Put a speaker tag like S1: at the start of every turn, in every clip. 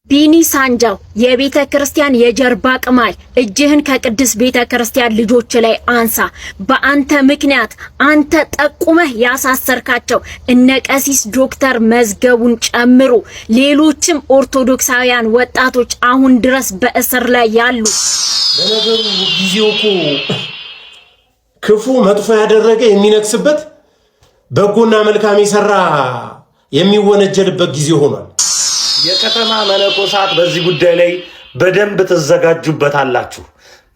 S1: ቢኒ ሳንጃው የቤተ ክርስቲያን የጀርባ ቅማል እጅህን ከቅዱስ ቤተ ክርስቲያን ልጆች ላይ አንሳ። በአንተ ምክንያት አንተ ጠቁመህ ያሳሰርካቸው እነ ቀሲስ ዶክተር መዝገቡን ጨምሮ ሌሎችም ኦርቶዶክሳውያን ወጣቶች አሁን ድረስ በእስር ላይ ያሉ።
S2: ለነገሩ ጊዜው እኮ ክፉ መጥፎ ያደረገ የሚነክስበት በጎና መልካም የሰራ የሚወነጀልበት ጊዜ ሆኗል።
S3: የከተማ መነኮሳት በዚህ ጉዳይ ላይ በደንብ ተዘጋጁበታላችሁ።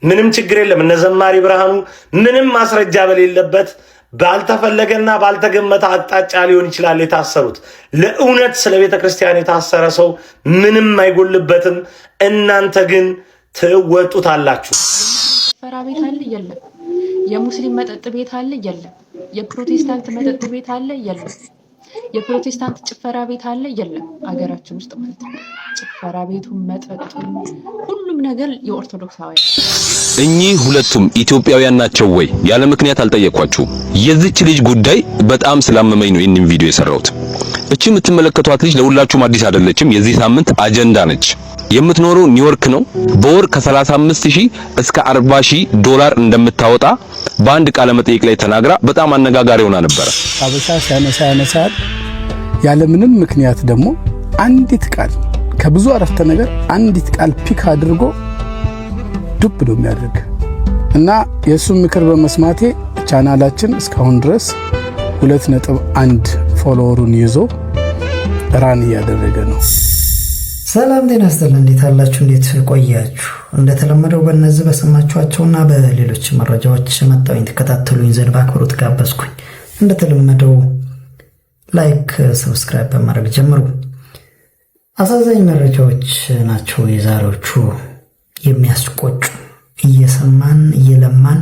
S3: ምንም ችግር የለም። እነ ዘማሪ ብርሃኑ ምንም ማስረጃ በሌለበት ባልተፈለገና ባልተገመተ አቅጣጫ ሊሆን ይችላል የታሰሩት። ለእውነት ስለ ቤተ ክርስቲያን የታሰረ ሰው ምንም አይጎልበትም። እናንተ ግን ትወጡታላችሁ።
S4: ፈራ ቤት አለ የለም። የሙስሊም መጠጥ ቤት አለ የለም። የፕሮቴስታንት መጠጥ ቤት አለ የለም። የፕሮቴስታንት ጭፈራ ቤት አለ የለም። አገራችን ውስጥ ማለት ነው። ጭፈራ ቤቱ፣ መጠጡ፣ ሁሉም ነገር የኦርቶዶክሳውያን።
S5: እኚህ ሁለቱም ኢትዮጵያውያን ናቸው ወይ? ያለ ምክንያት አልጠየኳችሁም። የዚች ልጅ ጉዳይ በጣም ስላመመኝ ነው ይህንን ቪዲዮ የሰራሁት። እቺ የምትመለከቷት ልጅ ለሁላችሁም አዲስ አይደለችም። የዚህ ሳምንት አጀንዳ ነች። የምትኖረው ኒውዮርክ ነው። በወር ከ35000 እስከ 40000 ዶላር እንደምታወጣ በአንድ ቃለ መጠይቅ ላይ ተናግራ በጣም አነጋጋሪ ሆና ነበር።
S6: አበሻ ሲያነሳት ያለ ምንም ምክንያት ደግሞ አንዲት ቃል ከብዙ አረፍተ ነገር አንዲት ቃል ፒክ አድርጎ ዱብ ነው የሚያደርግ እና የሱን ምክር በመስማቴ ቻናላችን እስካሁን ድረስ 2.1 ፎሎወሩን ይዞ ራን እያደረገ ነው።
S7: ሰላም ጤና ይስጥልኝ። እንዴት አላችሁ? እንዴት ቆያችሁ? እንደተለመደው በእነዚህ በሰማችኋቸውና በሌሎች መረጃዎች መጣሁኝ ተከታተሉኝ ዘንድ በአክብሮት ጋበዝኩኝ። እንደተለመደው ላይክ፣ ሰብስክራይብ በማድረግ ጀምሩ። አሳዛኝ መረጃዎች ናቸው የዛሬዎቹ፣ የሚያስቆጩ፣ እየሰማን እየለማን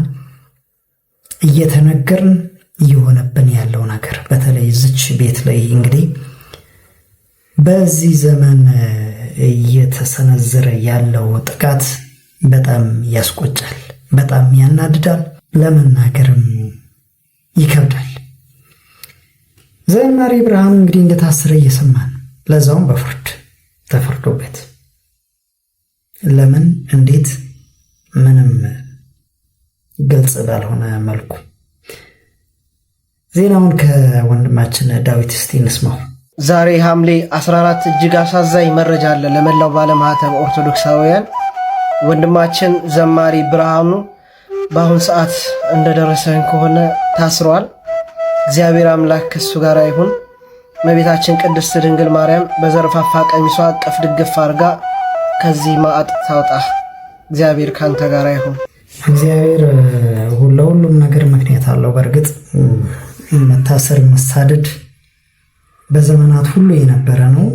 S7: እየተነገርን እየሆነብን ያለው ነገር በተለይ እዚች ቤት ላይ እንግዲህ በዚህ ዘመን እየተሰነዘረ ያለው ጥቃት በጣም ያስቆጫል፣ በጣም ያናድዳል፣ ለመናገርም ይከብዳል። ዘማሪ ብርሃኑ እንግዲህ እንደታሰረ እየሰማን፣ ለዛውም በፍርድ ተፈርዶበት፣ ለምን እንዴት ምንም ግልጽ ባልሆነ መልኩ። ዜናውን ከወንድማችን ዳዊት እስቲ እንስማው።
S8: ዛሬ ሐምሌ 14 እጅግ አሳዛኝ መረጃ አለ ለመላው ባለማህተብ ኦርቶዶክሳውያን። ወንድማችን ዘማሪ ብርሃኑ በአሁን ሰዓት እንደደረሰን ከሆነ ታስሯል። እግዚአብሔር አምላክ ከሱ ጋር ይሁን። እመቤታችን ቅድስት ድንግል ማርያም በዘርፋፋ ቀሚሷ አቀፍ ድግፍ አድርጋ ከዚህ ማዕጥ ታውጣ። እግዚአብሔር ካንተ ጋር ይሁን።
S7: እግዚአብሔር ለሁሉም ነገር ምክንያት አለው። በእርግጥ መታሰር መሳደድ በዘመናት ሁሉ የነበረ ነው።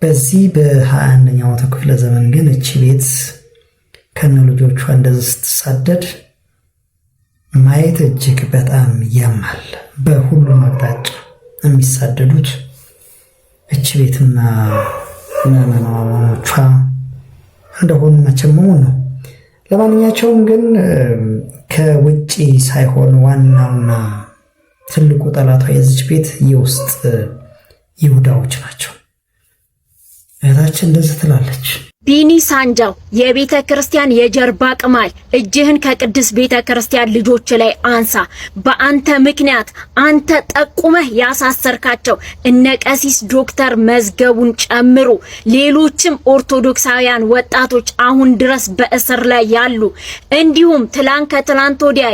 S7: በዚህ በ21ኛው ክፍለ ዘመን ግን እቺ ቤት ከነ ልጆቿ እንደዚህ ስትሳደድ ማየት እጅግ በጣም ያማል። በሁሉም አቅጣጫ የሚሳደዱት እቺ ቤትና ምዕመናኖቿ እንደሆኑ መቸመሙ ነው። ለማንኛቸውም ግን ከውጪ ሳይሆን ዋናውና ትልቁ ጠላቷ የዚች ቤት የውስጥ ይሁዳዎች ናቸው። እህታችን እንደዚህ ትላለች።
S1: ቢኒ ሳንጃው የቤተ ክርስቲያን የጀርባ ቅማል እጅህን ከቅዱስ ቤተ ክርስቲያን ልጆች ላይ አንሳ። በአንተ ምክንያት አንተ ጠቁመህ ያሳሰርካቸው እነ ቀሲስ ዶክተር መዝገቡን ጨምሮ ሌሎችም ኦርቶዶክሳውያን ወጣቶች አሁን ድረስ በእስር ላይ ያሉ፣ እንዲሁም ከትላንት ወዲያ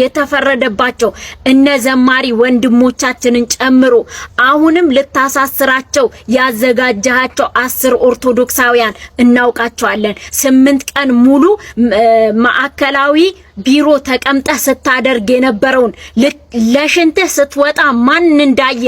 S1: የተፈረደባቸው እነ ዘማሪ ወንድሞቻችንን ጨምሮ አሁንም ልታሳስራቸው ያዘጋጃቸው 10 ኦርቶዶክሳውያን እናውቃቸዋለን። 8 ቀን ሙሉ ማዕከላዊ ቢሮ ተቀምጠህ ስታደርግ የነበረውን ለሽንትህ ስትወጣ ማን እንዳየ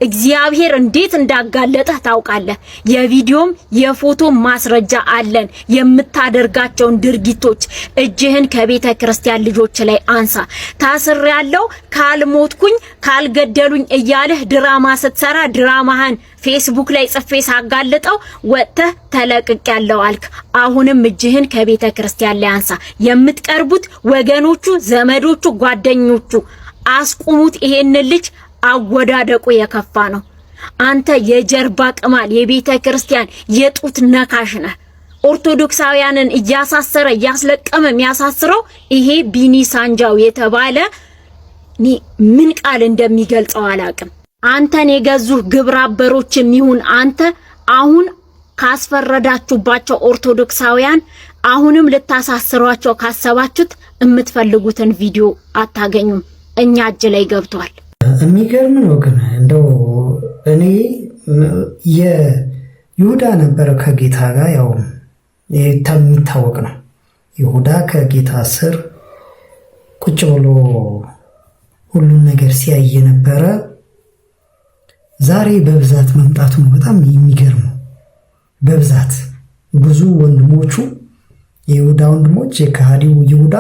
S1: እግዚአብሔር እንዴት እንዳጋለጠህ ታውቃለህ። የቪዲዮም የፎቶ ማስረጃ አለን። የምታደርጋቸውን ድርጊቶች እጅህን ከቤተ ክርስቲያን ልጆች ላይ አንሳ። ታስሬያለሁ፣ ካልሞትኩኝ ካልገደሉኝ እያለህ ድራማ ስትሰራ ድራማህን ፌስቡክ ላይ ጽፌ ሳጋለጠው ወጥተህ ተለቅቄያለሁ አልክ። አሁንም እጅህን ከቤተ ክርስቲያን ላይ አንሳ። የምትቀርቡት ወገኖቹ፣ ዘመዶቹ፣ ጓደኞቹ አስቁሙት። ይሄን ልጅ አወዳደቁ የከፋ ነው። አንተ የጀርባ ቅማል የቤተ ክርስቲያን የጡት ነካሽ ነህ። ኦርቶዶክሳውያንን እያሳሰረ እያስለቀመ የሚያሳስረው ይሄ ቢኒ ሳንጃው የተባለ ምን ቃል እንደሚገልጸው አላቅም። አንተን የገዙህ ግብረ አበሮችም ይሁን አንተ አሁን ካስፈረዳችሁባቸው ኦርቶዶክሳውያን አሁንም ልታሳስሯቸው ካሰባችሁት የምትፈልጉትን ቪዲዮ አታገኙም። እኛ እጅ ላይ ገብቷል።
S7: የሚገርም ነው ግን እንደው እኔ የይሁዳ ነበረ ከጌታ ጋር ያው የሚታወቅ ነው። ይሁዳ ከጌታ ስር ቁጭ ብሎ ሁሉን ነገር ሲያይ የነበረ ዛሬ በብዛት መምጣቱ ነው በጣም የሚገርመው። በብዛት ብዙ ወንድሞቹ የይሁዳ ወንድሞች የከሃዲው ይሁዳ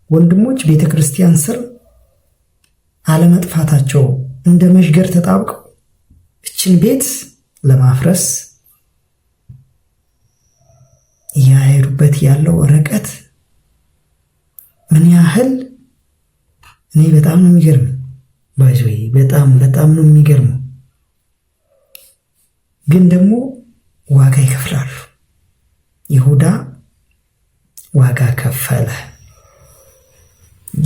S7: ወንድሞች ቤተክርስቲያን ስር አለመጥፋታቸው እንደ መሽገር ተጣብቀው እችን ቤት ለማፍረስ ያሄዱበት ያለው ርቀት ምን ያህል እኔ በጣም ነው የሚገርም። ባይዞይ በጣም ነው የሚገርመው። ግን ደግሞ ዋጋ ይከፍላሉ። ይሁዳ ዋጋ ከፈለ።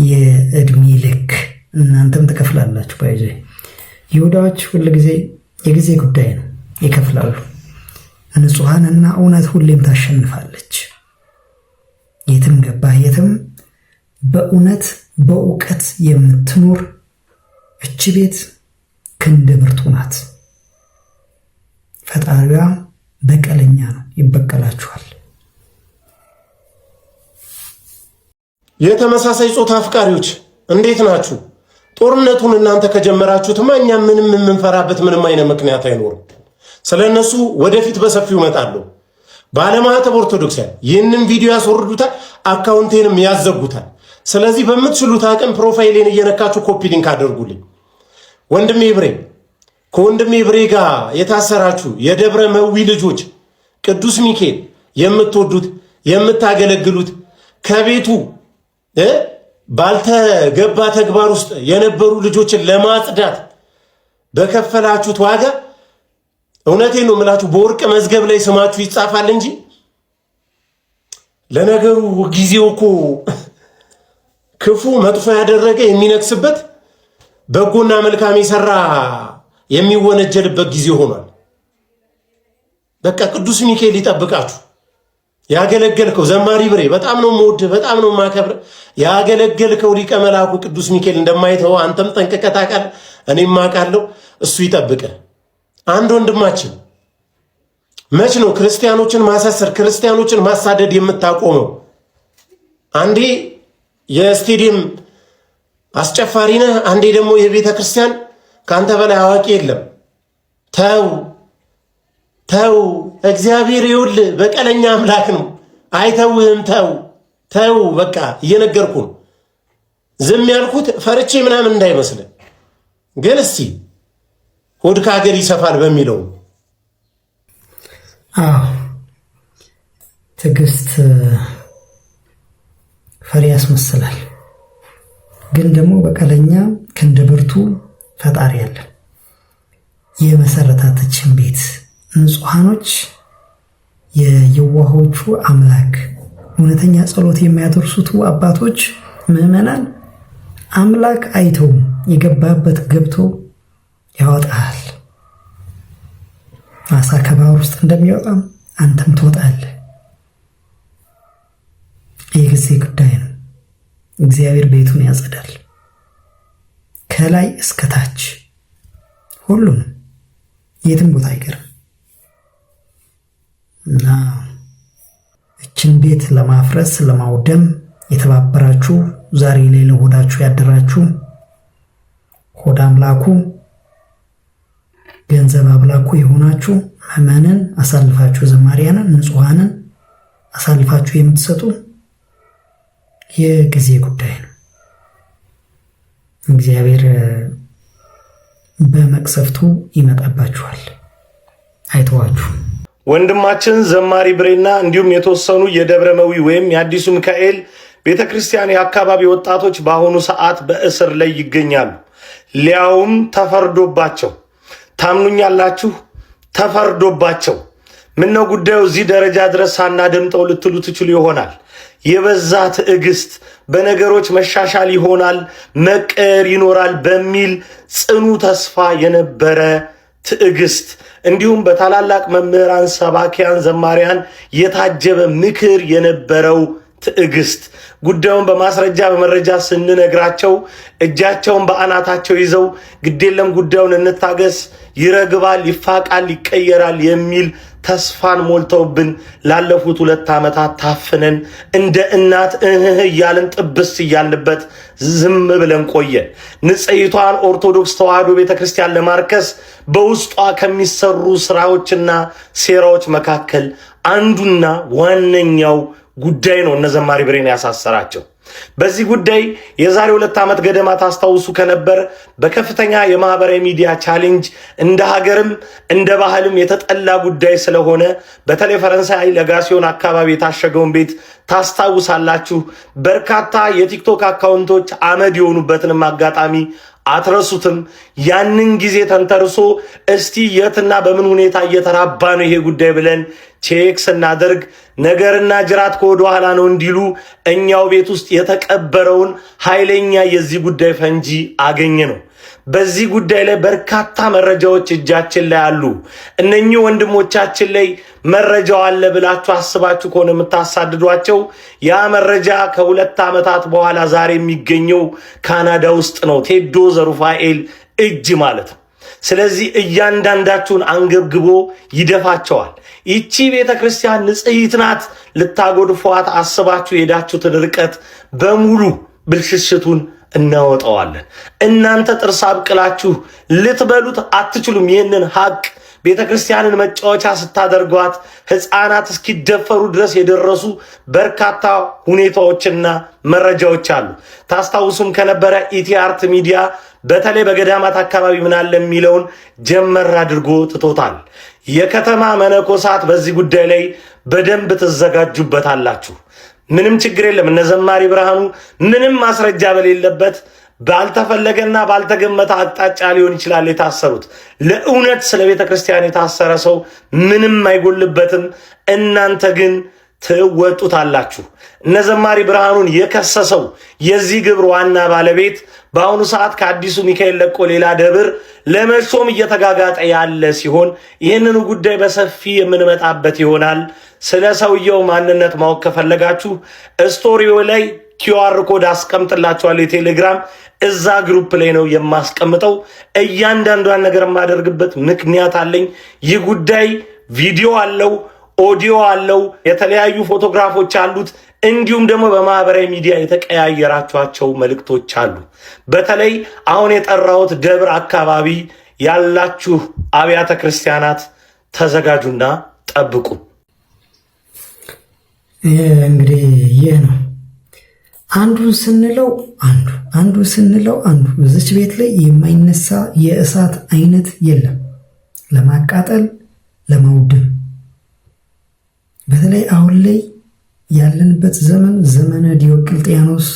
S7: የእድሜ ልክ እናንተም ትከፍላላችሁ። ባይዞይ ይሁዳዎች ሁሉ ጊዜ የጊዜ ጉዳይ ነው፣ ይከፍላሉ። ንጹሃንና እውነት ሁሌም ታሸንፋለች። የትም ገባ የትም በእውነት በእውቀት የምትኖር እች ቤት ክንደ ብርቱ ናት። ፈጣሪዋ በቀለኛ ነው፣ ይበቀላችኋል።
S2: የተመሳሳይ ጾታ አፍቃሪዎች እንዴት ናችሁ? ጦርነቱን እናንተ ከጀመራችሁትማ እኛ ምንም የምንፈራበት ምንም አይነት ምክንያት አይኖርም። ስለነሱ ወደፊት በሰፊው እመጣለሁ። ባለማህተብ ኦርቶዶክሳውያን ይህንን ቪዲዮ ያስወርዱታል፣ አካውንቴንም ያዘጉታል። ስለዚህ በምትችሉት አቅም ፕሮፋይሌን እየነካችሁ ኮፒ ሊንክ አድርጉልኝ። ወንድሜ ብሬ ከወንድሜ ብሬ ጋር የታሰራችሁ የደብረ መዊ ልጆች ቅዱስ ሚካኤል የምትወዱት የምታገለግሉት ከቤቱ ባልተገባ ተግባር ውስጥ የነበሩ ልጆችን ለማጽዳት በከፈላችሁት ዋጋ እውነቴን ነው የምላችሁ በወርቅ መዝገብ ላይ ስማችሁ ይጻፋል እንጂ ለነገሩ ጊዜው እኮ ክፉ መጥፎ ያደረገ የሚነክስበት በጎና መልካም የሰራ የሚወነጀልበት ጊዜ ሆኗል። በቃ ቅዱስ ሚካኤል ይጠብቃችሁ። ያገለገልከው ዘማሪ ብሬ በጣም ነው የምወድህ፣ በጣም ነው የማከብርህ። ያገለገልከው ሊቀ መላኩ ቅዱስ ሚካኤል እንደማይተው አንተም ጠንቅቀህ ታውቃለህ፣ እኔም አውቃለሁ። እሱ ይጠብቅህ። አንድ ወንድማችን መች ነው ክርስቲያኖችን ማሳሰር ክርስቲያኖችን ማሳደድ የምታቆመው? አንዴ የስቴዲየም አስጨፋሪ ነህ፣ አንዴ ደግሞ የቤተ ክርስቲያን ከአንተ በላይ አዋቂ የለም። ተው እግዚአብሔር ይኸውልህ በቀለኛ አምላክ ነው፣ አይተውህም። ተው በቃ እየነገርኩ ነው። ዝም ያልኩት ፈርቼ ምናምን እንዳይመስልህ፣ ግን እስቲ ሆድ ከሀገር ይሰፋል በሚለው
S7: ትዕግስት ፈሪ ያስመስላል። ግን ደግሞ በቀለኛ ክንደ ብርቱ ፈጣሪ አለ። የመሰረታችን ቤት ንጹሃኖች የየዋሆቹ አምላክ እውነተኛ ጸሎት የሚያደርሱት አባቶች ምዕመናን አምላክ አይተው የገባበት ገብቶ ያወጣል። አሳ ከባህር ውስጥ እንደሚወጣም አንተም ትወጣለህ። የጊዜ ጉዳይ ነው። እግዚአብሔር ቤቱን ያጸዳል፣ ከላይ እስከ ታች ሁሉንም፣ የትም ቦታ አይቀርም እና እችን ቤት ለማፍረስ ለማውደም የተባበራችሁ ዛሬ ላይ ለሆዳችሁ ያደራችሁ ሆድ አምላኩ ገንዘብ አምላኩ የሆናችሁ ምዕመናንን አሳልፋችሁ ዘማሪያንን ንጹሃንን አሳልፋችሁ የምትሰጡ የጊዜ ጉዳይ ነው። እግዚአብሔር በመቅሰፍቱ ይመጣባችኋል፣ አይተዋችሁ።
S3: ወንድማችን ዘማሪ ብሬና እንዲሁም የተወሰኑ የደብረ መዊ ወይም የአዲሱ ሚካኤል ቤተክርስቲያን የአካባቢ ወጣቶች በአሁኑ ሰዓት በእስር ላይ ይገኛሉ። ሊያውም ተፈርዶባቸው ታምኑኛላችሁ? ተፈርዶባቸው ምነው ጉዳዩ እዚህ ደረጃ ድረስ ሳናደምጠው ልትሉ ትችሉ ይሆናል። የበዛ ትዕግስት፣ በነገሮች መሻሻል ይሆናል፣ መቀየር ይኖራል በሚል ጽኑ ተስፋ የነበረ ትዕግስት እንዲሁም በታላላቅ መምህራን፣ ሰባኪያን፣ ዘማሪያን የታጀበ ምክር የነበረው ትዕግስት ጉዳዩን በማስረጃ በመረጃ ስንነግራቸው እጃቸውን በአናታቸው ይዘው ግዴለም ጉዳዩን እንታገስ፣ ይረግባል፣ ይፋቃል፣ ይቀየራል የሚል ተስፋን ሞልተውብን ላለፉት 2 ዓመታት ታፍነን እንደ እናት እያልን ጥብስ እያልንበት ዝም ብለን ቆየን። ንጽሕቷን ኦርቶዶክስ ተዋሕዶ ቤተክርስቲያን ለማርከስ በውስጧ ከሚሰሩ ስራዎችና ሴራዎች መካከል አንዱና ዋነኛው ጉዳይ ነው እነ ዘማሪ ብሬን ያሳሰራቸው። በዚህ ጉዳይ የዛሬ 2 ዓመት ገደማ ታስታውሱ ከነበር በከፍተኛ የማህበራዊ ሚዲያ ቻሌንጅ እንደ ሀገርም እንደ ባህልም የተጠላ ጉዳይ ስለሆነ በተለይ ፈረንሳይ ለጋሲዮን አካባቢ የታሸገውን ቤት ታስታውሳላችሁ። በርካታ የቲክቶክ አካውንቶች አመድ የሆኑበትንም አጋጣሚ አትረሱትም። ያንን ጊዜ ተንተርሶ እስቲ የትና በምን ሁኔታ እየተራባ ነው ይሄ ጉዳይ ብለን ቼክ ስናደርግ ነገርና ጅራት ከወደ ኋላ ነው እንዲሉ እኛው ቤት ውስጥ የተቀበረውን ኃይለኛ የዚህ ጉዳይ ፈንጂ አገኘ ነው። በዚህ ጉዳይ ላይ በርካታ መረጃዎች እጃችን ላይ አሉ። እነኚህ ወንድሞቻችን ላይ መረጃው አለ ብላችሁ አስባችሁ ከሆነ የምታሳድዷቸው ያ መረጃ ከ2 ዓመታት በኋላ ዛሬ የሚገኘው ካናዳ ውስጥ ነው፣ ቴዶ ዘሩፋኤል እጅ ማለት ነው። ስለዚህ እያንዳንዳችሁን አንገብግቦ ይደፋቸዋል። ይቺ ቤተክርስቲያን ንጽሕት ናት። ልታጎድፏት አስባችሁ የሄዳችሁትን ርቀት በሙሉ ብልሽሽቱን እናወጣዋለን። እናንተ ጥርስ አብቅላችሁ ልትበሉት አትችሉም። ይህንን ሀቅ ቤተክርስቲያንን መጫወቻ ስታደርጓት ሕፃናት እስኪደፈሩ ድረስ የደረሱ በርካታ ሁኔታዎችና መረጃዎች አሉ። ታስታውሱም ከነበረ ኢቲአርት ሚዲያ በተለይ በገዳማት አካባቢ ምናለ የሚለውን ጀመር አድርጎ ትቶታል። የከተማ መነኮሳት በዚህ ጉዳይ ላይ በደንብ ትዘጋጁበታላችሁ። ምንም ችግር የለም። እነ ዘማሪ ብርሃኑ ምንም ማስረጃ በሌለበት ባልተፈለገና ባልተገመተ አቅጣጫ ሊሆን ይችላል የታሰሩት። ለእውነት ስለ ቤተ ክርስቲያን የታሰረ ሰው ምንም አይጎልበትም። እናንተ ግን ትወጡታላችሁ። እነ ዘማሪ ብርሃኑን የከሰሰው የዚህ ግብር ዋና ባለቤት በአሁኑ ሰዓት ከአዲሱ ሚካኤል ለቆ ሌላ ደብር ለመሾም እየተጋጋጠ ያለ ሲሆን ይህንን ጉዳይ በሰፊ የምንመጣበት ይሆናል። ስለ ሰውየው ማንነት ማወቅ ከፈለጋችሁ ስቶሪው ላይ ኪውአር ኮድ አስቀምጥላችኋለሁ። የቴሌግራም እዛ ግሩፕ ላይ ነው የማስቀምጠው። እያንዳንዷን ነገር የማደርግበት ምክንያት አለኝ። ይህ ጉዳይ ቪዲዮ አለው፣ ኦዲዮ አለው፣ የተለያዩ ፎቶግራፎች አሉት። እንዲሁም ደግሞ በማህበራዊ ሚዲያ የተቀያየራችኋቸው መልእክቶች አሉ። በተለይ አሁን የጠራሁት ደብር አካባቢ ያላችሁ አብያተ ክርስቲያናት ተዘጋጁና ጠብቁ።
S7: እንግዲህ ይህ ነው አንዱን ስንለው አንዱ ስንለው አንዱ። በዚች ቤት ላይ የማይነሳ የእሳት አይነት የለም፣ ለማቃጠል ለማውደም። በተለይ አሁን ላይ ያለንበት ዘመን ዘመነ ዲዮቅልጥያኖስ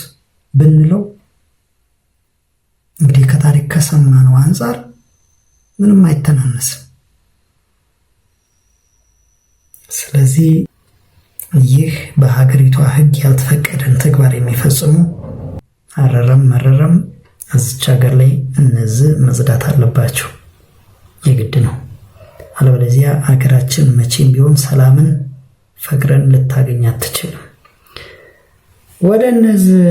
S7: ብንለው እንግዲህ ከታሪክ ከሰማነው አንጻር ምንም አይተናነስም። ስለዚህ ይህ በሀገሪቷ ሕግ ያልተፈቀደን ተግባር የሚፈጽሙ አረረም መረረም እዚች ሀገር ላይ እነዚህ መጽዳት አለባቸው፣ የግድ ነው። አለበለዚያ ሀገራችን መቼም ቢሆን ሰላምን ፈቅረን ልታገኝ አትችልም። ወደ እነዚህ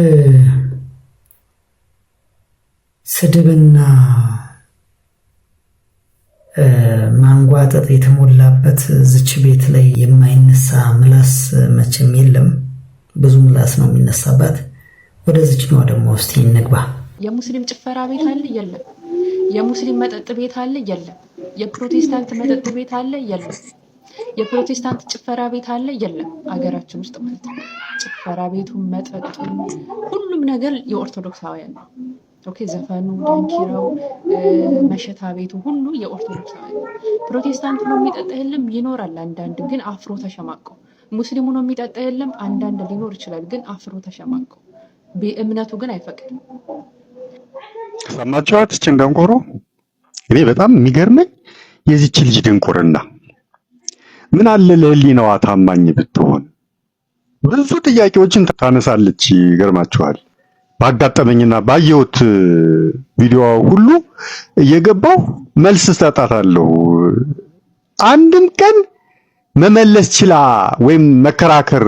S7: ስድብና ማንጓጠጥ የተሞላበት ዝች ቤት ላይ የማይነሳ ምላስ መቼም የለም። ብዙ ምላስ ነው የሚነሳባት። ወደ ዝችኛዋ ደግሞ እስቲ እንግባ።
S4: የሙስሊም ጭፈራ ቤት አለ? የለም። የሙስሊም መጠጥ ቤት አለ? የለም። የፕሮቴስታንት መጠጥ ቤት አለ? የለም። የፕሮቴስታንት ጭፈራ ቤት አለ? የለም። አገራችን ውስጥ ማለት ነው። ጭፈራ ቤቱ፣ መጠጡ፣ ሁሉም ነገር የኦርቶዶክሳውያን ነው። ኦኬ፣ ዘፈኑ፣ ዳንኪራው፣ መሸታ ቤቱ ሁሉ የኦርቶዶክሳውያን ነው። ፕሮቴስታንት ነው የሚጠጣ የለም፣ ይኖራል አንዳንድ፣ ግን አፍሮ ተሸማቀው። ሙስሊሙ ነው የሚጠጣ የለም፣ አንዳንድ ሊኖር ይችላል፣ ግን አፍሮ ተሸማቀው። እምነቱ ግን አይፈቅድም።
S9: ሰማችኋት? እችን ደንቆሮ እኔ በጣም የሚገርመኝ የዚች ልጅ ድንቁርና ምን አለ ለህሊናዋ ታማኝ ብትሆን ብዙ ጥያቄዎችን ታነሳለች። ይገርማችኋል። ባጋጠመኝና ባየሁት ቪዲዮ ሁሉ እየገባሁ መልስ ሰጣታለሁ። አንድም ቀን መመለስ ችላ ወይም መከራከር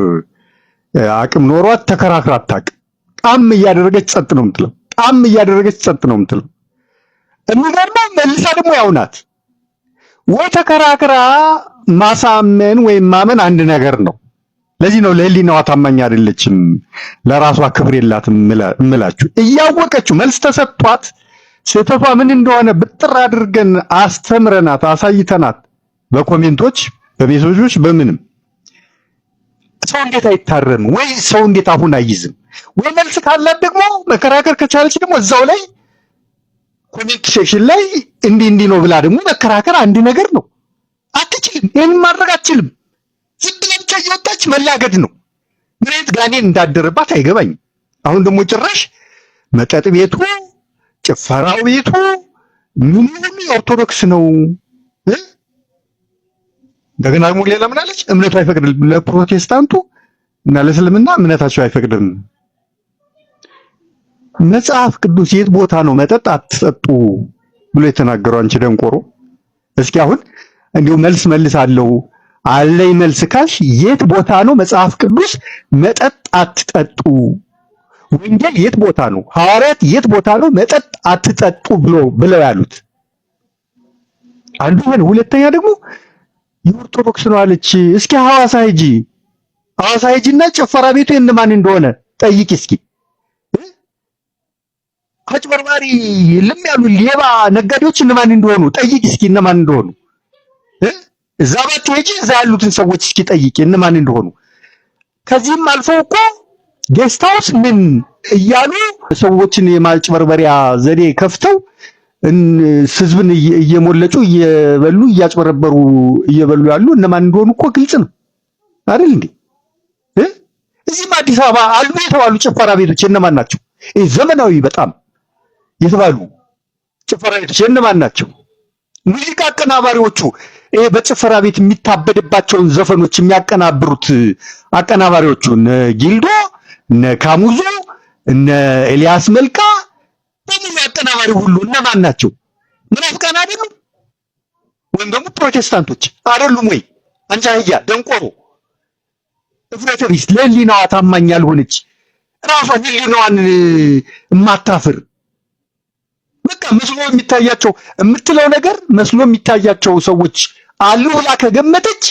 S9: አቅም ኖሯት ተከራክራ አታውቅም። ጣም እያደረገች ጸጥ ነው የምትለው። ጣም እያደረገች ጸጥ ነው የምትለው። የሚገርመው መልሳ ደግሞ ያው ናት። ወይ ተከራክራ ማሳመን ወይም ማመን አንድ ነገር ነው። ለዚህ ነው ለህሊናዋ ታማኝ አይደለችም፣ ለራሷ ክብር የላትም እምላችሁ። እያወቀችው መልስ ተሰጥቷት ስህተቷ ምን እንደሆነ ብጥር አድርገን አስተምረናት አሳይተናት በኮሜንቶች በሜሴጆች በምንም ሰው እንዴት አይታረም ወይ ሰው እንዴት አሁን አይይዝም ወይ መልስ ካላት ደግሞ መከራከር ከቻለች ደግሞ እዛው ላይ ኮሜንት ሴክሽን ላይ እንዲህ ነው ብላ ደግሞ መከራከር አንድ ነገር ነው። አትችልም፣ ይሄን ማድረግ አትችልም። ዝም ብላ ብቻ እየወጣች መላገድ ነው። ምን አይነት ጋኔን እንዳደረባት አይገባኝም። አሁን ደግሞ ጭራሽ መጠጥ ቤቱ ጭፈራው ቤቱ ምን ኦርቶዶክስ ነው። እንደገና ደግሞ ሌላ ምን አለች? እምነቱ አይፈቅድም። ለፕሮቴስታንቱ እና ለእስልምና እምነታቸው አይፈቅድም። መጽሐፍ ቅዱስ የት ቦታ ነው መጠጥ አትጠጡ ብሎ የተናገረው? አንቺ ደንቆሮ፣ እስኪ አሁን እንዲሁ መልስ አለው አለኝ መልስ ካልሽ የት ቦታ ነው መጽሐፍ ቅዱስ መጠጥ አትጠጡ? ወንጌል የት ቦታ ነው? ሐዋርያት የት ቦታ ነው መጠጥ አትጠጡ ብለው ያሉት? አንዱ ሆነ። ሁለተኛ ደግሞ የኦርቶዶክስ ነው አለች። እስኪ ሐዋሳ ሂጂና ጭፈራ ቤቱ የእነማን እንደሆነ ጠይቂ እስኪ። አጭበርባሪ ልም ያሉ ሌባ ነጋዴዎች እነማን እንደሆኑ ጠይቂ እስኪ፣ እነማን እንደሆኑ። እዛ ባትሄጂ እዛ ያሉትን ሰዎች እስኪ ጠይቂ እነማን እንደሆኑ። ከዚህም አልፈው እኮ ጌስት ሃውስ ምን እያሉ ሰዎችን የማጭበርበሪያ ዘዴ ከፍተው ህዝብን እየሞለጩ እየበሉ እያጭበረበሩ እየበሉ ያሉ እነማን እንደሆኑ እኮ ግልጽ ነው አይደል እንዴ? እዚህም አዲስ አበባ አሉ የተባሉ ጭፈራ ቤቶች እነማን ናቸው? ዘመናዊ በጣም የተባሉ ጭፈራ ቤቶች እነማን ናቸው? ሙዚቃ አቀናባሪዎቹ በጭፈራ ቤት የሚታበድባቸውን ዘፈኖች የሚያቀናብሩት አቀናባሪዎቹ እነ ጊልዶ፣ እነ ካሙዞ፣ እነ ኤልያስ መልካ በሙሉ አቀናባሪ ሁሉ እነማን ናቸው? ምናፍቃን አይደሉም? ወይም ደግሞ ፕሮቴስታንቶች አይደሉም ወይ? አንቺ አህያ ደንቆሮ፣ እፍረተ ቢስ፣ ለህሊናዋ ታማኝ ያልሆነች ራሷ ህሊናዋን የማታፍር በቃ መስሎ የሚታያቸው የምትለው ነገር መስሎ የሚታያቸው ሰዎች አሉ ብላ ከገመተች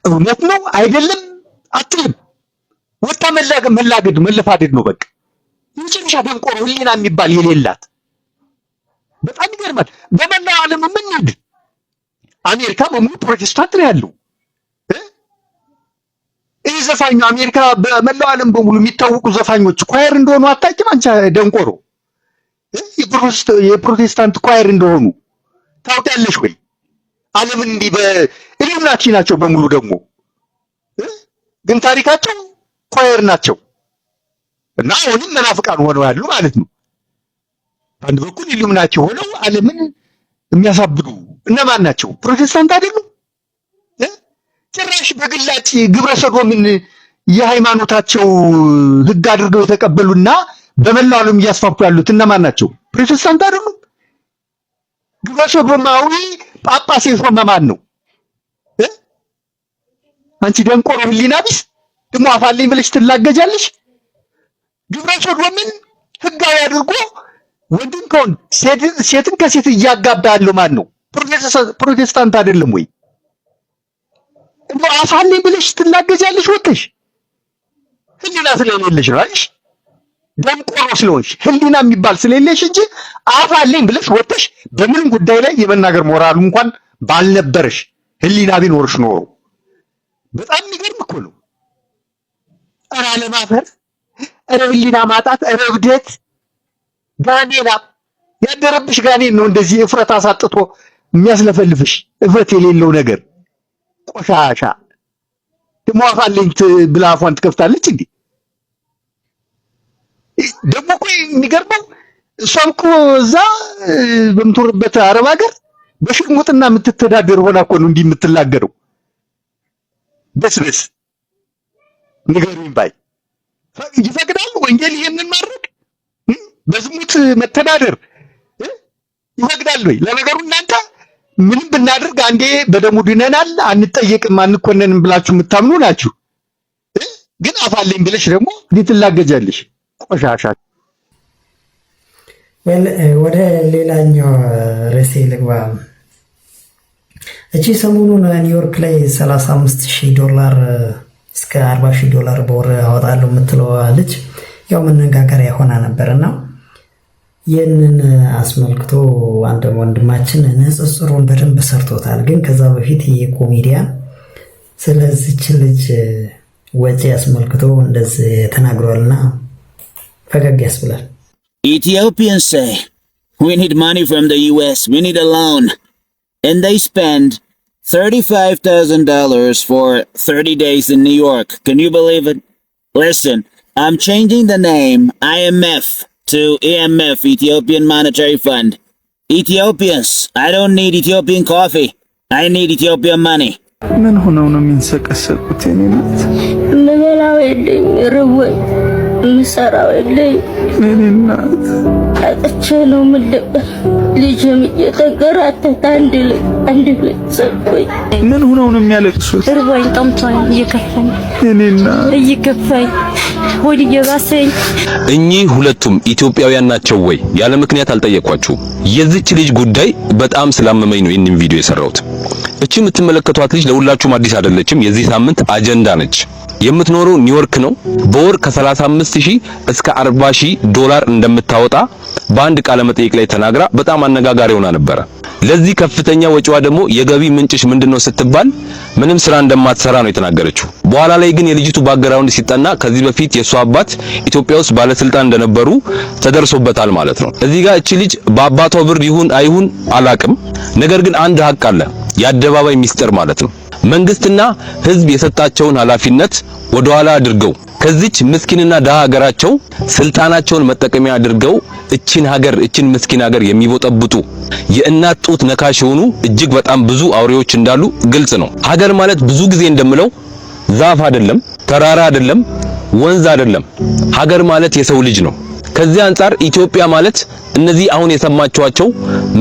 S9: እውነት ነው አይደለም አትልም። ወጣ መላገድ መለፋደድ ነው በቃ። የመጨረሻ ደንቆሮ ህሊና የሚባል የሌላት በጣም ይገርማል። በመላው ዓለም ምን ይድ አሜሪካ በሙሉ ፕሮቴስታንት ነው ያለው። ይህ ዘፋኙ አሜሪካ በመላው ዓለም በሙሉ የሚታወቁ ዘፋኞች ኳየር እንደሆኑ አታውቂም አንቺ ደንቆሮ? የፕሮቴስታንት ኳየር እንደሆኑ ታውቂያለሽ ወይ? ዓለምን እንዲህ በኢሉሚናቲ ናቸው በሙሉ ደግሞ ግን ታሪካቸው ኳየር ናቸው እና አሁንም መናፍቃን ሆነው ያሉ ማለት ነው። አንድ በኩል ኢሉሚናቲ ሆነው ዓለምን የሚያሳብዱ እነማን ናቸው? ፕሮቴስታንት አይደሉም? ጭራሽ በግላጭ ግብረ ሰዶምን የሃይማኖታቸው ህግ አድርገው የተቀበሉና በመላው ዓለም እያስፋፉ ያሉት እነማን ናቸው? ፕሮቴስታንት አይደሉም? ግብረ ሰዶማዊ ጳጳስ የሾመ ማን ነው? አንቺ ደንቆሮ ህሊና ቢስ ደግሞ አፋልኝ ብለሽ ትላገጃለሽ። ግብረ ሰዶምን ህጋዊ አድርጎ ወንድን ከወንድ ሴትን ከሴት እያጋባ ያለው ማን ነው? ፕሮቴስታንት አይደለም ወይ? እንደው አፋልኝ ብለሽ ትላገጃለሽ ወጥሽ። ህሊና ስለሌለሽ ነው አይሽ? ደንቆሮ ስለሆንሽ ህሊና የሚባል ስለሌለሽ እንጂ አፋልኝ ብለሽ ወጥሽ በምን ጉዳይ ላይ የመናገር ሞራሉ እንኳን ባልነበረሽ ህሊና ቢኖርሽ ኖሮ በጣም የሚገርም እኮ ነው። ኧረ አለማፈር፣ ኧረ ህሊና ማጣት፣ ኧረ እብደት፣ ጋኔና ያደረብሽ ጋኔን ነው እንደዚህ እፍረት አሳጥቶ የሚያስለፈልፍሽ እፍረት የሌለው ነገር ቆሻሻ። ደግሞ አፋልኝ ብላ አፏን ትከፍታለች እንዴ? ደግሞ እኮ የሚገርመው እሷም እኮ እዛ በምትኖርበት አረብ ሀገር በሽሙጥና የምትተዳደር ሆና እኮ ነው እንዲህ የምትላገረው። በስበስ ንገሩኝ ባይ ይፈቅዳል ወንጌል ይሄንን ማድረግ? በዝሙት መተዳደር ይፈቅዳል ወይ? ለነገሩ እናንተ ምንም ብናደርግ አንዴ በደሙ ድነናል አንጠየቅም አንኮነንም ብላችሁ የምታምኑ ናችሁ። ግን አፋለኝ ብለሽ ደግሞ ልትላገጃለሽ ቆሻሻ።
S7: ወደ ሌላኛው ርዕሴ ልግባ። እቺ ሰሞኑን ኒውዮርክ ላይ $35,000 እስከ $40,000 በወር አወጣለሁ የምትለው ልጅ ያው መነጋገሪያ ሆና ነበርና ይህንን አስመልክቶ አንድ ወንድማችን ንጽጽሩን በደንብ ሰርቶታል። ግን ከዛ በፊት የኮሜዲያን ስለዚች ልጅ ወጪ አስመልክቶ እንደዚህ ተናግሯልና ፈገግ ያስብላል።
S10: Ethiopians say, we need money from the US, we need a loan. And they spend $35,000 for 30 days in New York. Can you believe it? Listen, I'm changing the name IMF to EMF, Ethiopian Monetary Fund. Ethiopians, I don't need Ethiopian coffee. I need Ethiopian money.
S6: ምን ሆነው ነው የሚንሰቀሰቁት? የኔናት
S11: ምንላው የለኝ ርቦኝ ምሰራው የለኝ
S6: የኔናት
S11: አጥቼ ነው ምልበት ልጅም እየተንከራተተ አንድ ላይ ሰቆይ።
S6: ምን ሆነው ነው የሚያለቅሱት?
S11: ርቦኝ ጠምቶኝ እየከፋኝ
S6: የኔናት
S11: እየከፋኝ ሆድ እየባሰኝ።
S5: እኚህ ሁለቱም ኢትዮጵያውያን ናቸው ወይ? ያለ ምክንያት አልጠየኳችሁም። የዚች ልጅ ጉዳይ በጣም ስላመመኝ ነው ይህንን ቪዲዮ የሰራሁት። እቺ የምትመለከቷት ልጅ ለሁላችሁም አዲስ አይደለችም። የዚህ ሳምንት አጀንዳ ነች። የምትኖረው ኒውዮርክ ነው። በወር ከ35,000 እስከ $40,000 እንደምታወጣ በአንድ ቃለ መጠይቅ ላይ ተናግራ በጣም አነጋጋሪ ሆና ነበረ። ለዚህ ከፍተኛ ወጪዋ ደግሞ የገቢ ምንጭሽ ምንድነው ስትባል ምንም ስራ እንደማትሰራ ነው የተናገረችው። በኋላ ላይ ግን የልጅቱ ባክግራውንድ ሲጠና ከዚህ በፊት የሷ አባት ኢትዮጵያ ውስጥ ባለስልጣን እንደነበሩ ተደርሶበታል ማለት ነው። እዚህ ጋር እቺ ልጅ በአባቷ ብር ይሁን አይሁን አላቅም፣ ነገር ግን አንድ ሀቅ አለ፣ የአደባባይ ሚስጥር ማለት ነው። መንግስትና ህዝብ የሰጣቸውን ኃላፊነት ወደኋላ አድርገው ከዚች ምስኪንና ደሃ ሀገራቸው ስልጣናቸውን መጠቀሚያ አድርገው እቺን ምስኪን ሀገር የሚቦጠብጡ የእናት ጡት ነካሽ የሆኑ እጅግ በጣም ብዙ አውሬዎች እንዳሉ ግልጽ ነው። ሀገር ማለት ብዙ ጊዜ እንደምለው ዛፍ አይደለም፣ ተራራ አይደለም፣ ወንዝ አይደለም። ሀገር ማለት የሰው ልጅ ነው። ከዚህ አንፃር ኢትዮጵያ ማለት እነዚህ አሁን የሰማችኋቸው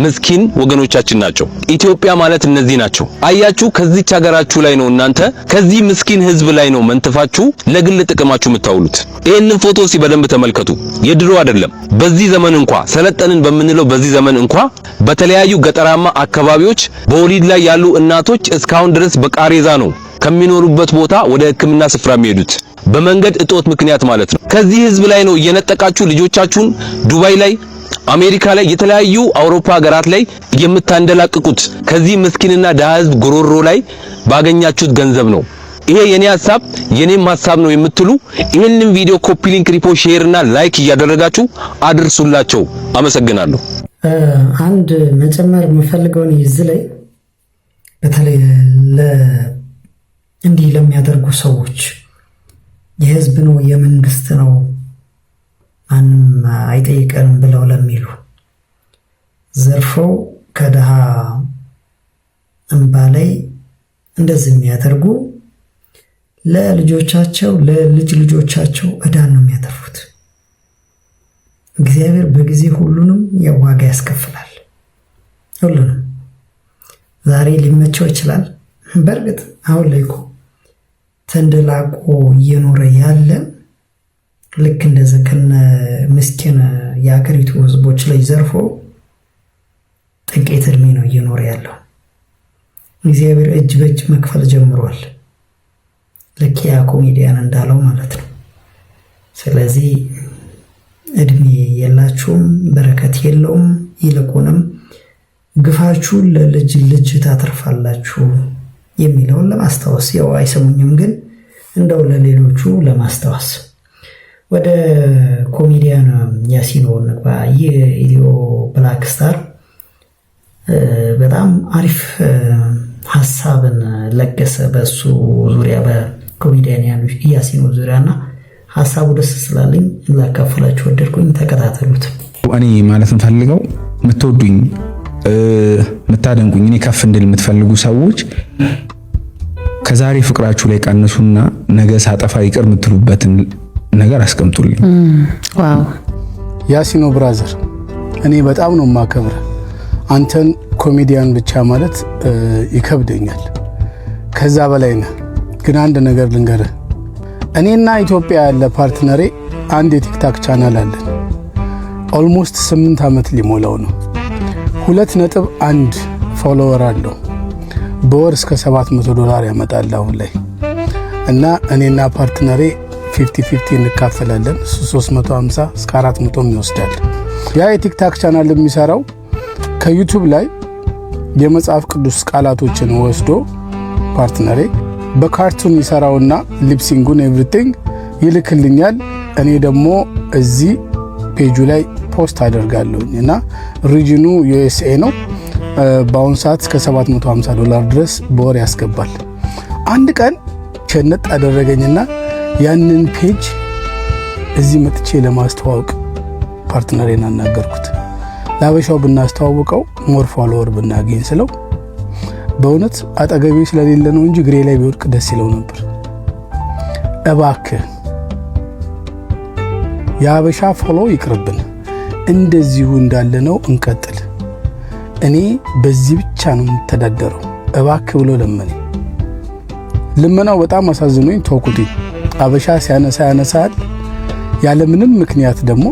S5: ምስኪን ወገኖቻችን ናቸው። ኢትዮጵያ ማለት እነዚህ ናቸው። አያችሁ፣ ከዚች ሀገራችሁ ላይ ነው እናንተ ከዚህ ምስኪን ህዝብ ላይ ነው መንተፋችሁ ለግል ጥቅማችሁ የምታውሉት። ይሄንን ፎቶ በደንብ ተመልከቱ። የድሮ አይደለም። በዚህ ዘመን ሰለጠንን በምንለው በዚህ ዘመን በተለያዩ ገጠራማ አካባቢዎች በወሊድ ላይ ያሉ እናቶች እስካሁን ድረስ በቃሬዛ ነው ከሚኖሩበት ቦታ ወደ ሕክምና ስፍራ የሚሄዱት በመንገድ እጦት ምክንያት ማለት ነው። ከዚህ ህዝብ ላይ ነው እየነጠቃችሁ ልጆቻችሁን ዱባይ ላይ፣ አሜሪካ ላይ፣ የተለያዩ አውሮፓ ሀገራት ላይ የምታንደላቅቁት ከዚህ ምስኪንና ደሃ ህዝብ ጉሮሮ ላይ ባገኛችሁት ገንዘብ ነው። ይሄ የኔ ሐሳብ የኔም ሐሳብ ነው የምትሉ ይሄንን ቪዲዮ ኮፒ ሊንክ፣ ሪፖስት፣ ሼር እና ላይክ እያደረጋችሁ አድርሱላቸው። አመሰግናለሁ።
S7: አንድ መጨመር የምፈልገው እዚህ ላይ በተለይ እንዲህ ለሚያደርጉ ሰዎች የህዝብ ነው የመንግስት ነው ማንም አይጠይቀንም ብለው ለሚሉ ዘርፈው ከደሃ እንባ ላይ እንደዚህ የሚያደርጉ ለልጆቻቸው ለልጅ ልጆቻቸው ዕዳን ነው የሚያተርፉት። እግዚአብሔር በጊዜ ሁሉንም የዋጋ ያስከፍላል። ሁሉንም ዛሬ ሊመቸው ይችላል። በእርግጥ አሁን ላይ እኮ ተንደላቆ እየኖረ ያለ ልክ እንደዚህ ከነ ምስኪን የሀገሪቱ ህዝቦች ላይ ዘርፎ ጥቂት እድሜ ነው እየኖረ ያለው። እግዚአብሔር እጅ በእጅ መክፈል ጀምሯል። ልክ ያ ኮሜዲያን እንዳለው ማለት ነው። ስለዚህ እድሜ የላችሁም፣ በረከት የለውም። ይልቁንም ግፋችሁን ለልጅ ልጅ ታተርፋላችሁ የሚለውን ለማስታወስ ያው አይሰሙኝም፣ ግን እንደው ለሌሎቹ ለማስታወስ ወደ ኮሜዲያን ያሲኖ ንግባ። የኢትዮ ብላክ ስታር በጣም አሪፍ ሐሳብን ለገሰ በሱ ዙሪያ በኮሜዲያን ያሲኖ ዙሪያና ሐሳቡ ደስ ስላለኝ ላካፈላችሁ ወደድኩኝ። ተከታተሉት።
S12: እኔ ማለት ፈልገው የምትወዱኝ የምታደንቁኝ እኔ ከፍ እንድል የምትፈልጉ ሰዎች ከዛሬ ፍቅራችሁ ላይ ቀንሱና ነገ ሳጠፋ ይቅር የምትሉበትን ነገር አስቀምጡልኝ።
S6: ዋው ያሲኖ ብራዘር እኔ በጣም ነው ማከብረ አንተን ኮሜዲያን ብቻ ማለት ይከብደኛል ከዛ በላይ ነህ ግን አንድ ነገር ልንገርህ እኔና ኢትዮጵያ ያለ ፓርትነሬ አንድ የቲክታክ ቻናል አለን ኦልሞስት 8 አመት ሊሞላው ነው 2.1 ፎሎወር አለው በወር እስከ $700 ያመጣል አሁን ላይ እና እኔና ፓርትነሬ 50-50 እንካፈላለን 350 እስከ 400 ይወስዳል ያ የቲክታክ ቻናል የሚሰራው ከዩቲዩብ ላይ የመጽሐፍ ቅዱስ ቃላቶችን ወስዶ ፓርትነሬ በካርቱን ይሰራውና ሊፕሲንጉን ኤቭሪቲንግ ይልክልኛል እኔ ደግሞ እዚህ ፔጁ ላይ ፖስት አደርጋለሁና ሪጅኑ ዩኤስኤ ነው በአሁን ሰዓት እስከ $750 ድረስ በወር ያስገባል አንድ ቀን ቸነጥ አደረገኝና ያንን ፔጅ እዚህ መጥቼ ለማስተዋወቅ ፓርትነሬን አናገርኩት ላበሻው ብናስተዋወቀው ሞር ፎሎወር ብናገኝ ስለው በእውነት አጠገቤ ስለሌለ ነው እንጂ ግሬ ላይ ቢወድቅ ደስ ይለው ነበር እባክህ ያበሻ ፎሎ ይቅርብን እንደዚሁ እንዳለ ነው እንቀጥል እኔ በዚህ ብቻ ነው የምተዳደረው እባክህ ብሎ ለመኔ ልመናው በጣም አሳዝኖኝ ተውኩት አበሻ ሲያነሳል ያለ ምንም ምክንያት ደግሞ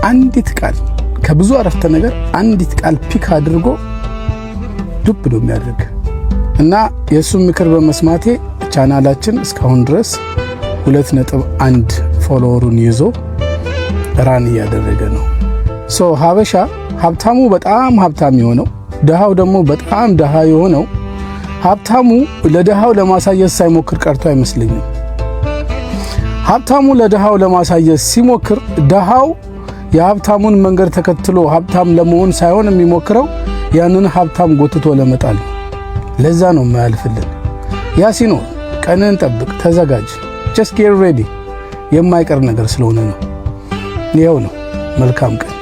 S6: አንዲት ቃል ከብዙ አረፍተ ነገር አንዲት ቃል ፒክ አድርጎ ዱብ ነው የሚያደርግ እና የሱን ምክር በመስማቴ ቻናላችን እስካሁን ድረስ 2.1 ፎሎወሩን ይዞ ራን ያደረገ ነው ሶ ሀበሻ ሀብታሙ በጣም ሀብታም የሆነው ደሃው ደግሞ በጣም ደሃ የሆነው ሀብታሙ ለደሃው ለማሳየት ሳይሞክር ቀርቶ አይመስልኝም ሀብታሙ ለደሃው ለማሳየት ሲሞክር ደሃው የሀብታሙን መንገድ ተከትሎ ሀብታም ለመሆን ሳይሆን የሚሞክረው ያንን ሀብታም ጎትቶ ለመጣል ለዛ ነው የማያልፍልን ያሲኖ ቀንን ጠብቅ ተዘጋጅ just get ready የማይቀር ነገር ስለሆነ ነው ይሄው ነው መልካም ቀን